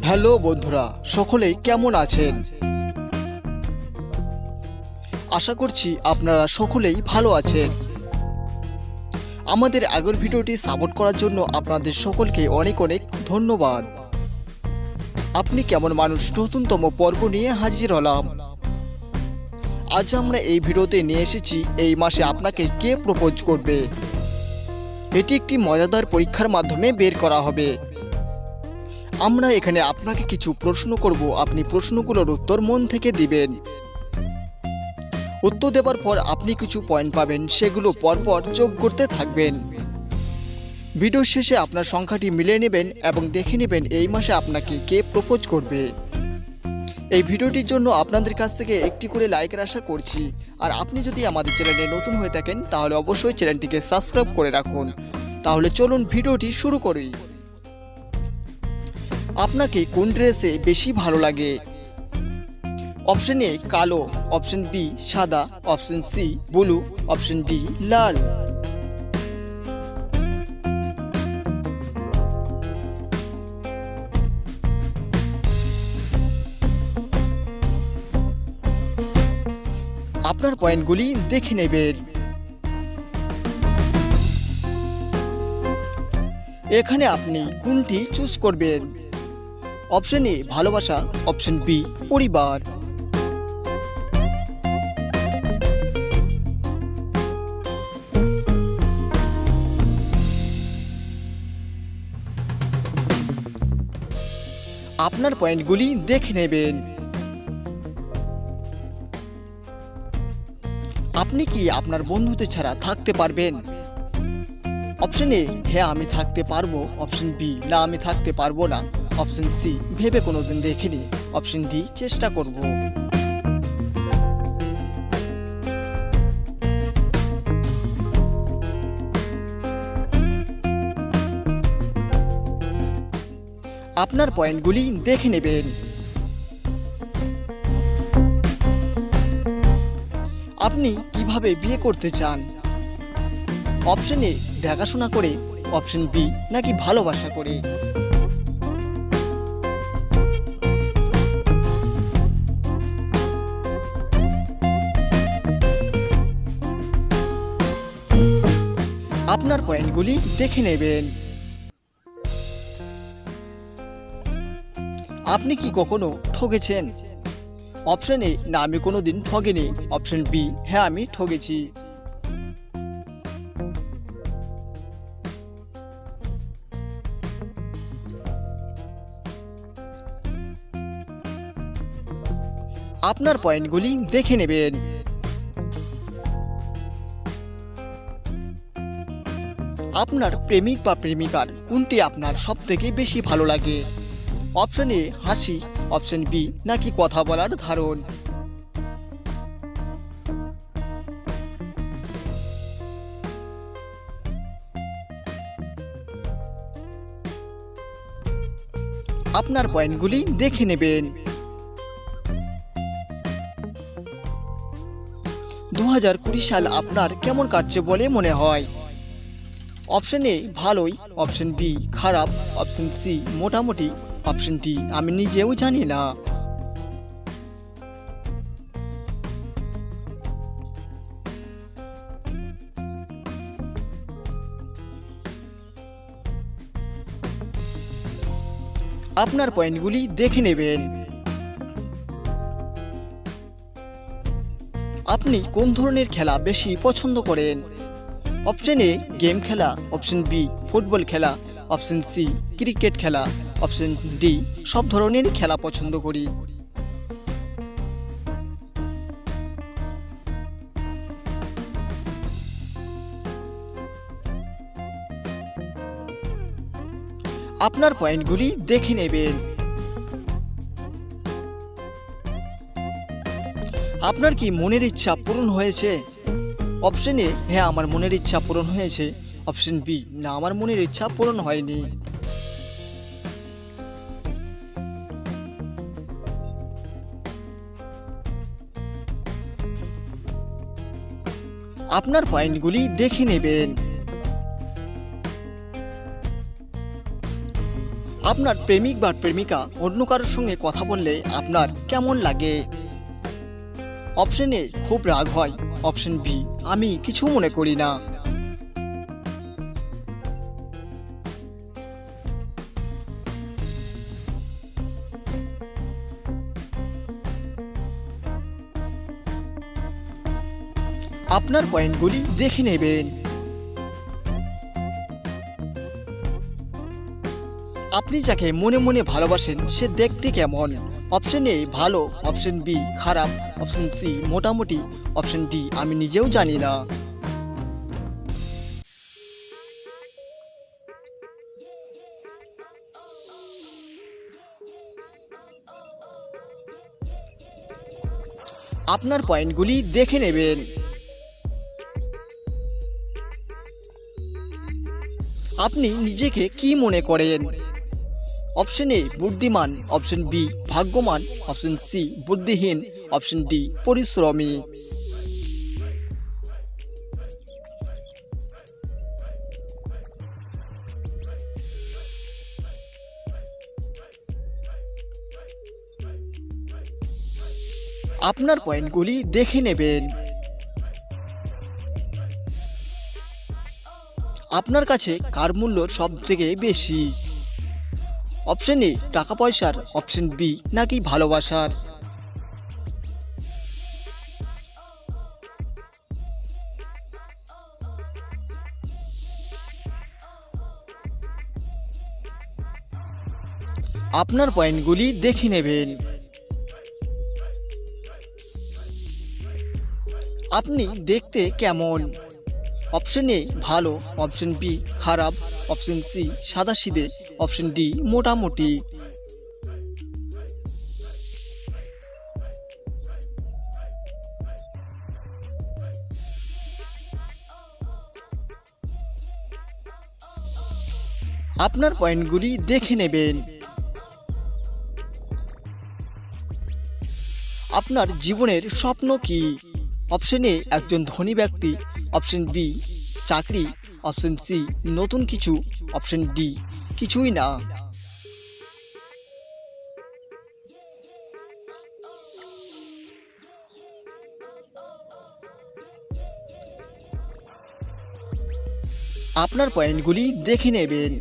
Hello বন্ধুরা, সকলেই কেমন আছেন? আশা করছি আপনারা সকলেই ভালো আছেন। আমাদের আগের ভিডিওটি সাপোর্ট করার জন্য আপনাদের সকলকে অনেক অনেক ধন্যবাদ। আপনি কেমন মানুষ নতুনতম পর্ব নিয়ে হাজির হলাম। আজ আমরা এই ভিডিওতে নিয়ে এসেছি এই মাসে আপনাকে কে প্রপোজ করবে। এটি একটি মজাদার পরীক্ষার মাধ্যমে বের করা হবে। আমরা এখানে আপনাকে কিছু প্রশ্ন করব, আপনি প্রশ্নগুলোর উত্তর মন থেকে দিবেন। উত্তর দেওয়ার পর আপনি কিছু পয়েন্ট পাবেন, সেগুলো পরপর যোগ করতে থাকবেন। ভিডিও শেষে আপনার সংখ্যাটি মিলিয়ে নেবেন এবং দেখে নেবেন এই মাসে আপনাকে কে প্রপোজ করবে। এই ভিডিওটির জন্য আপনাদের কাছ থেকে একটি করে লাইকের আশা করছি। আর আপনি যদি আমাদের চ্যানেলে নতুন হয়ে থাকেন তাহলে অবশ্যই চ্যানেলটিকে সাবস্ক্রাইব করে রাখুন। তাহলে চলুন ভিডিওটি শুরু করি। আপনাকে কোন ড্রেসে বেশি ভালো লাগে? অপশন এ কালো, অপশন বি সাদা, option C blue, option D লাল। আপনার পয়েন্টগুলি দেখে নেবেন। এখানে আপনি কোনটি চুজ করবেন? অপশন এ ভালোবাসা, অপশন বি পরিবার। আপনার পয়েন্টগুলি দেখে নেবেন। আপনি কি আপনার বন্ধুদের ছাড়া থাকতে পারবেন? অপশন এ হ্যাঁ আমি থাকতে পারবো, অপশন বি না আমি থাকতে পারবো না, অপশন সি ভেবে কোনোদিন দেখিনি, অপশন ডি চেষ্টা করব। আপনার পয়েন্টগুলি দেখে নেবেন। আপনি কিভাবে বিয়ে করতে চান? অপশন এ দেখাশোনা করে, অপশন বি নাকি ভালোবাসা করে। আপনার পয়েন্টগুলি দেখে নেবেন। আপনি কি কখনো ঠকেছেন? অপশন এ না আমি কোনোদিন ঠগিনি, অপশন বি হ্যাঁ আমি ঠকেছি। আপনার পয়েন্টগুলি দেখে নেবেন। আপনার প্রেমিক বা প্রেমিকার কোনটি আপনার সবথেকে বেশি ভালো লাগে? অপশন এ হাসি, অপশন বি নাকি কথা বলার ধরন। আপনার পয়েন্টগুলি দেখে নেবেন। 2020 সাল আপনার কেমন কাটছে বলে মনে হয়? অপশন এ ভালোই, অপশন বি খারাপ, অপশন সি মোটামুটি, অপশন ডি আমি নিজেও জানি না। আপনার পয়েন্টগুলি দেখে নেবেন। আপনি কোন ধরনের খেলা বেশি পছন্দ করেন? অপশন এ গেম খেলা, অপশন বি ফুটবল খেলা, অপশন সি ক্রিকেট খেলা, অপশন ডি সব ধরনের খেলা পছন্দ করি। আপনার পয়েন্টগুলি দেখে নেবেন। আপনার কি মনের ইচ্ছা পূরণ হয়েছে? অপশন এ হ্যাঁ আমার মনের ইচ্ছা পূরণ হয়েছে, অপশন বি না আমার মনের ইচ্ছা পূরণ হয়নি। আপনার পয়েন্টগুলি দেখে নেবেন। আপনার প্রেমিক বা প্রেমিকা অন্য কারোর সঙ্গে কথা বললে আপনার কেমন লাগে? অপশন এ, খুব রাগ হয়। অপশন বি, আমি কিছু মনে করি না। আপনার পয়েন্টগুলি দেখে নেবেন। আপনি যাকে মনে মনে ভালোবাসেন সে দেখতে কেমন? অপশন এ, ভালো। অপশন বি, খারাপ। অপশন সি, মোটামুটি। অপশন ডি, আমি নিজেও জানি না। আপনার পয়েন্টগুলি দেখে নেবেন। আপনি নিজেকে কি মনে করেন? অপশন এ, বুদ্ধিমান। অপশন বি, ভাগ্যবান। অপশন সি, বুদ্ধিহীন। অপশন ডি, পরিশ্রমী। আপনার পয়েন্টগুলি দেখে নেবেন। আপনার কাছে কার মূল্য সব থেকে বেশি? অপশন এ, টাকা পয়সার। অপশন বি, নাকি ভালোবাসার? আপনার পয়েন্টগুলি দেখে নেবেন। আপনি দেখতে কেমন? অপশন এ, ভালো। অপশন বি, খারাপ। অপশন সি, সাদাসিধে। অপশন ডি, মোটামুটি। আপনার পয়েন্টগুলি দেখে নেবেন। আপনার জীবনের স্বপ্ন কি? অপশন এ, একজন ধনী ব্যক্তি। অপশন বি, চাকরি। অপশন সি, নতুন কিছু। অপশন ডি, কিছুই না। আপনার পয়েন্টগুলি দেখে নেবেন।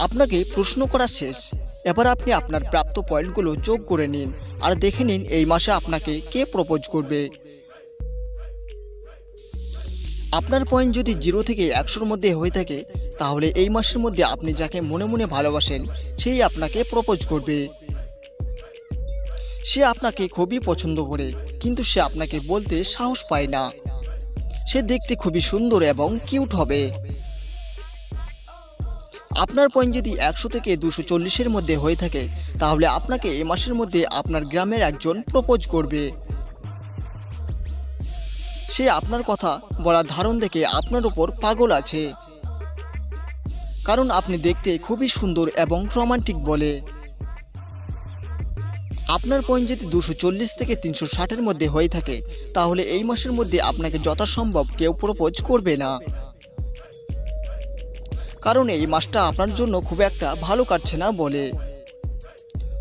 আপনাকে প্রশ্ন করা শেষ। এবার আপনি আপনার প্রাপ্ত পয়েন্টগুলো যোগ করে নিন আর দেখে নিন এই মাসে আপনাকে কে প্রপোজ করবে। আপনার পয়েন্ট যদি 0 থেকে 100-র মধ্যে হয়ে থাকে তাহলে এই মাসের মধ্যে আপনি যাকে মনে মনে ভালোবাসেন সেই আপনাকে প্রপোজ করবে। সে আপনাকে খুবই পছন্দ করে কিন্তু সে আপনাকে বলতে সাহস পায় না। সে দেখতে খুবই সুন্দর এবং কিউট হবে। আপনার পয়েন্ট যদি 100 থেকে 240-এর মধ্যে হয়ে থাকে তাহলে আপনাকে এই মাসের মধ্যে আপনার গ্রামের একজন প্রপোজ করবে। সে আপনার কথা বলার ধরন দেখে আপনার উপর পাগল আছে, কারণ আপনি দেখতে খুবই সুন্দর এবং রোমান্টিক বলে। আপনার পয়েন্ট যদি 240 থেকে 360-এর মধ্যে হয়ে থাকে তাহলে এই মাসের মধ্যে আপনাকে যথাসম্ভব কেউ প্রপোজ করবে না, কারণ এই মাসটা আপনার জন্য খুব একটা ভালো কাটছে না বলে।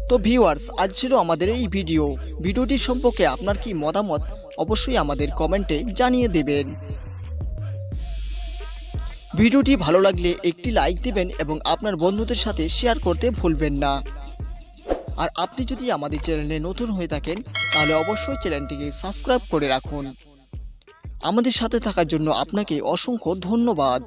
তো ভিউয়ার্স, আজ ছিল আমাদের এই ভিডিওটি সম্পর্কে আপনার কি মতামত অবশ্যই আমাদের কমেন্টে জানিয়ে দেবেন। ভিডিওটি ভালো লাগলে একটি লাইক দিবেন এবং আপনার বন্ধুদের সাথে শেয়ার করতে ভুলবেন না। আর আপনি যদি আমাদের চ্যানেলে নতুন হয়ে থাকেন তাহলে অবশ্যই চ্যানেলটিকে সাবস্ক্রাইব করে রাখুন। আমাদের সাথে থাকার জন্য আপনাকে অসংখ্য ধন্যবাদ।